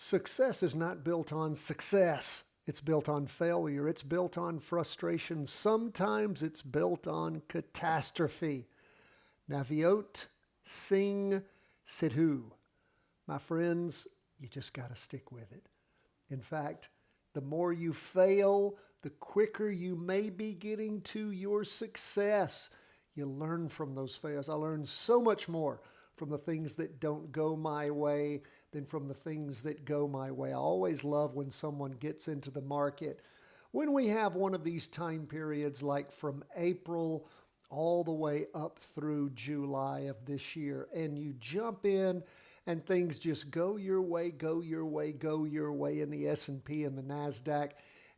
Success is not built on success. It's built on failure. It's built on frustration. Sometimes it's built on catastrophe. Navjot Singh Sidhu. My friends, you just got to stick with it. In fact, the more you fail, the quicker you may be getting to your success. You learn from those fails. I learned so much more from the things that don't go my way than from the things that go my way. I always love when someone gets into the market. When we have one of these time periods like from April all the way up through July of this year, and you jump in and things just go your way, go your way, go your way in the S&P and the NASDAQ,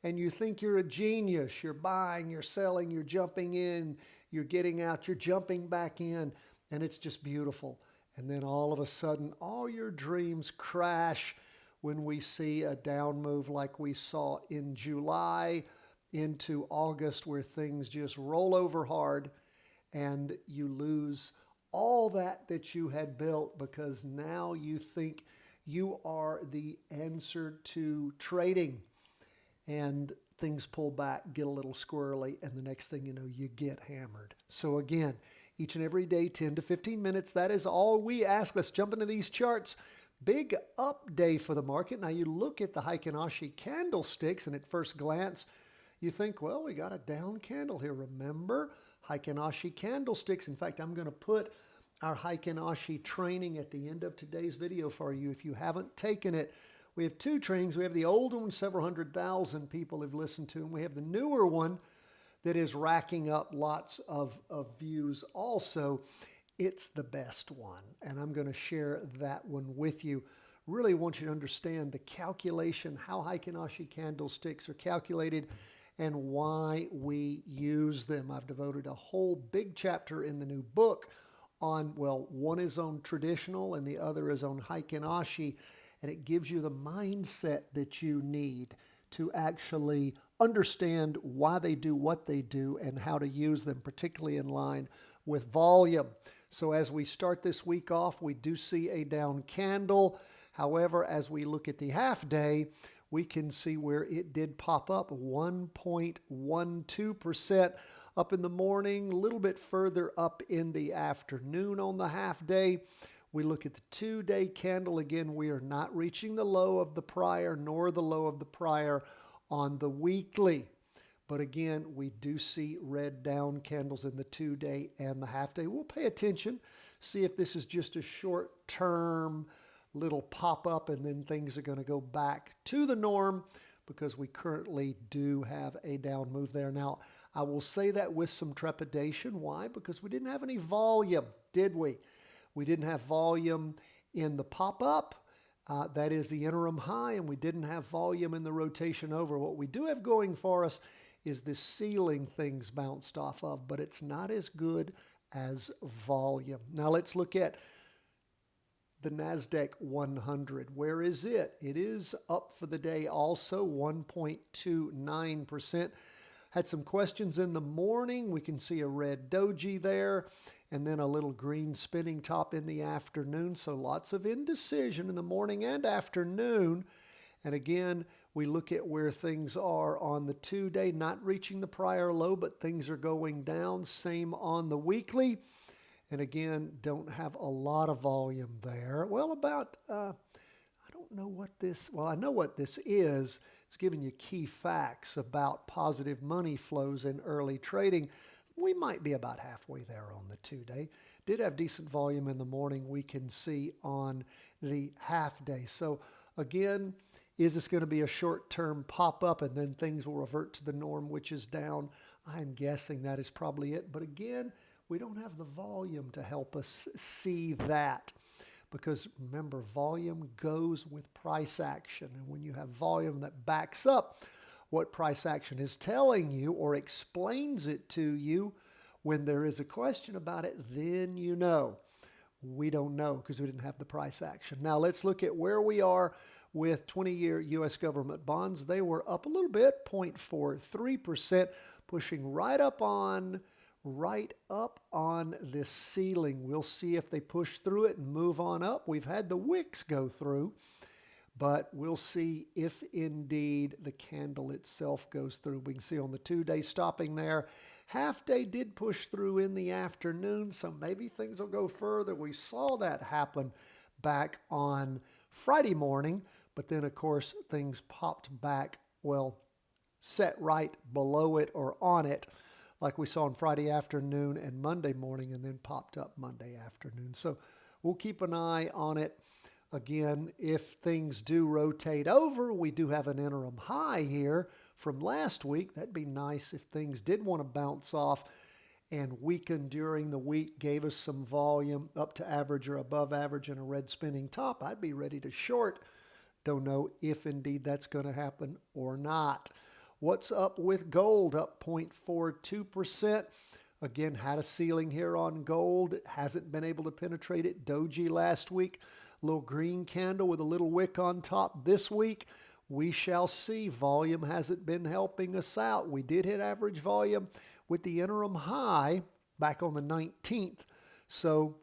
and you think you're a genius. You're buying, you're selling, you're jumping in, you're getting out, you're jumping back in, and it's just beautiful. And then all of a sudden, all your dreams crash when we see a down move like we saw in July into August, where things just roll over hard and you lose all that you had built because now you think you are the answer to trading. And things pull back, get a little squirrely, and the next thing you know, you get hammered. So again, each and every day, 10 to 15 minutes, that is all we ask. Let's jump into these charts. Big up day for the market. Now you look at the Heikin Ashi candlesticks, and at first glance, you think, well, we got a down candle here. Remember, Heikin Ashi candlesticks. In fact, I'm going to put our Heikin Ashi training at the end of today's video for you. If you haven't taken it, we have two trainings. We have the old one, several 100,000 people have listened to, and we have the newer one that is racking up lots of views also. It's the best one, and I'm going to share that one with you. Really want you to understand the calculation, how Heikin Ashi candlesticks are calculated, and why we use them. I've devoted a whole big chapter in the new book on, well, one is on traditional and the other is on Heikin Ashi, and it gives you the mindset that you need to actually understand why they do what they do and how to use them, particularly in line with volume. So as we start this week off, we do see a down candle. However, as we look at the half day, we can see where it did pop up 1.12% up in the morning, a little bit further up in the afternoon on the half day. We look at the 2-day candle. Again, we are not reaching the low of the prior nor the low of the prior on the weekly. But again, we do see red down candles in the 2-day and the half day. We'll pay attention, see if this is just a short-term little pop-up and then things are going to go back to the norm, because we currently do have a down move there. Now, I will say that with some trepidation. Why? Because we didn't have any volume, did we? We didn't have volume in the pop-up. That is the interim high, and we didn't have volume in the rotation over. What we do have going for us is this ceiling things bounced off of, but it's not as good as volume. Now let's look at the NASDAQ 100. Where is it? It is up for the day also, 1.29%. Had some questions in the morning. We can see a red doji there, and then a little green spinning top in the afternoon. So lots of indecision in the morning and afternoon. And again, we look at where things are on the 2-day, not reaching the prior low, but things are going down. Same on the weekly. And again, don't have a lot of volume there. Well, about, I don't know what this, well, I know what this is. It's giving you key facts about positive money flows in early trading. We might be about halfway there on the 2-day. Did have decent volume in the morning, we can see on the half day. So again, is this going to be a short-term pop-up and then things will revert to the norm, which is down? I'm guessing that is probably it. But again, we don't have the volume to help us see that, because remember, volume goes with price action. And when you have volume that backs up what price action is telling you or explains it to you, when there is a question about it, then you know. We don't know because we didn't have the price action. Now let's look at where we are with 20-year U.S. government bonds. They were up a little bit, 0.43%, pushing right up on this ceiling. We'll see if they push through it and move on up. We've had the wicks go through, but we'll see if indeed the candle itself goes through. We can see on the 2-day stopping there. Half day did push through in the afternoon, so maybe things will go further. We saw that happen back on Friday morning, but then of course things popped back, well, set right below it or on it, like we saw on Friday afternoon and Monday morning, and then popped up Monday afternoon. So we'll keep an eye on it. Again, if things do rotate over, we do have an interim high here from last week. That'd be nice if things did want to bounce off and weaken during the week, gave us some volume up to average or above average and a red spinning top. I'd be ready to short. Don't know if indeed that's going to happen or not. What's up with gold? Up 0.42%. Again, had a ceiling here on gold. Hasn't been able to penetrate it. Doji last week. Little green candle with a little wick on top this week. We shall see. Volume hasn't been helping us out. We did hit average volume with the interim high back on the 19th. So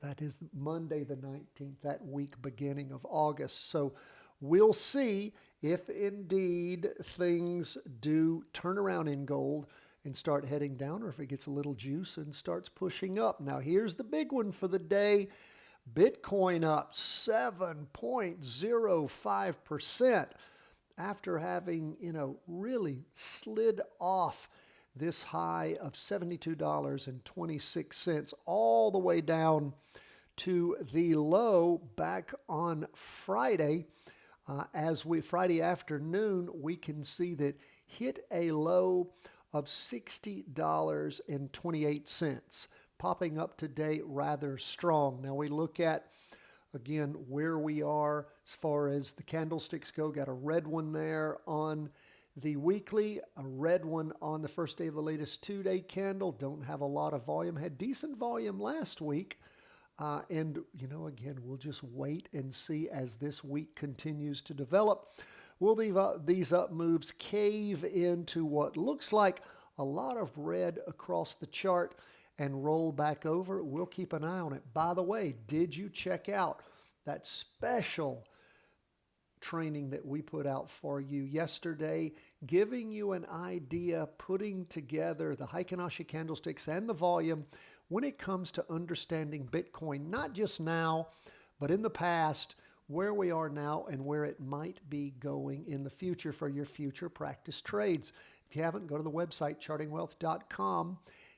that is Monday the 19th, that week beginning of August. So we'll see if indeed things do turn around in gold and start heading down, or if it gets a little juice and starts pushing up. Now here's the big one for the day. Bitcoin up 7.05% after having, really slid off this high of $72.26 all the way down to the low back on Friday. Friday afternoon, we can see that hit a low of $60.28. Popping up today rather strong. Now we look at, again, where we are as far as the candlesticks go. Got a red one there on the weekly, a red one on the first day of the latest 2-day candle. Don't have a lot of volume. Had decent volume last week. And, again, we'll just wait and see as this week continues to develop. Will these up moves cave into what looks like a lot of red across the chart and roll back over? We'll keep an eye on it. By the way, did you check out that special training that we put out for you yesterday, giving you an idea, putting together the Heikin-Ashi candlesticks and the volume when it comes to understanding Bitcoin, not just now, but in the past, where we are now and where it might be going in the future for your future practice trades. If you haven't, go to the website, chartingwealth.com.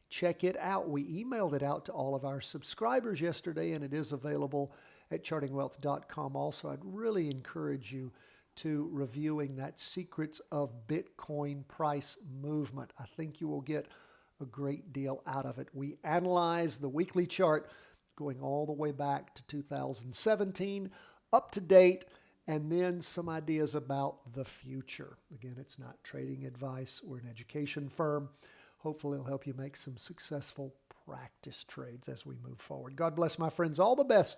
Check it out. We emailed it out to all of our subscribers yesterday, and it is available at chartingwealth.com also. I'd really encourage you to reviewing that Secrets of Bitcoin Price Movement. I think you will get a great deal out of it. We analyze the weekly chart going all the way back to 2017, up to date, and then some ideas about the future. Again, it's not trading advice. We're an education firm. Hopefully it'll help you make some successful practice trades as we move forward. God bless, my friends. All the best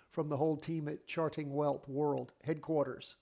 from the whole team at Charting Wealth World Headquarters.